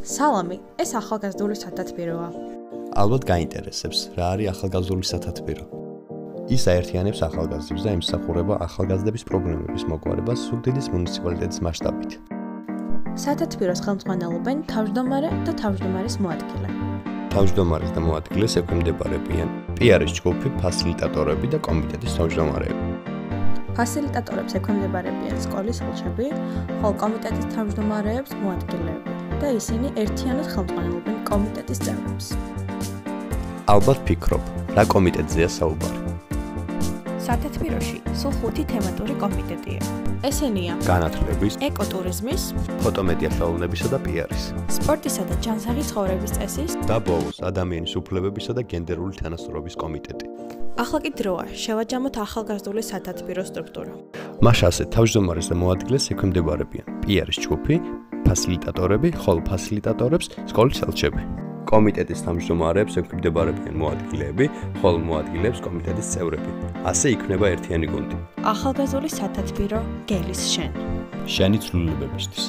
სალამი, ეს ახალგაზრდული სათათბიროა. ალბათ გაინტერესებს, რა არის ახალგაზრდული სათათბირო. ის აერთიანებს ახალგაზრდებს და ემსახურება ახალგაზრდების პრობლემების მოგვარებას ზუგდიდის მუნიციპალიტეტის მასშტაბით. სათათბიროს ხელმძღვანელობენ თავმჯდომარე და თავმჯდომარის მოადგილე. თავმჯდომარის და მოადგილეს ექვემდებარებიან პიარის ჯგუფი, ფასილიტატორები და კომიტეტის თავმჯდომარეები. ფასილიტატორებს ექვემდებარებიან სკოლის ელჩები, ხოლო კომიტეტის თავმჯდომარეებს მოადგილეები და ისინი ერთიანად ხელმძღვანელობენ კომიტეტის წევრებს. ალბათ ფიქრობ, რა კომიტეტზეა საუბარი. სათათბიროში სულ 5 თემატური კომიტეტია. ესენია: განათლების, ეკოტურიზმის, ფოტომედია ხელოვნებისა და პიარის, სპორტისა და ჯანსაღი ცხოვრების წესის და ბოლოს ადამიანის უფლებებისა და გენდერული თანასწორობის კომიტეტი. ახლა კი დროა შევაჯამოთ ახალგაზრდული სათათბიროს სტრუქტურა. მას ასე თავმჯდომარის და მოადგილეს ექვემდებარებიან პიარის ჯგუფი, ფასილიტატორები, ხოლო ფასილიტატორებს სკოლის ელჩები. კომიტეტის თავმჯდომარეებს ექვემდებარებიან მოადგილეები, ხოლო მოადგილეებს კომიტეტის წევრები. ასე იქნება ერთიანი გუნდი. ახალგაზრდული სათათბირო გელის შენ. შენი ცვლილებებისთვის.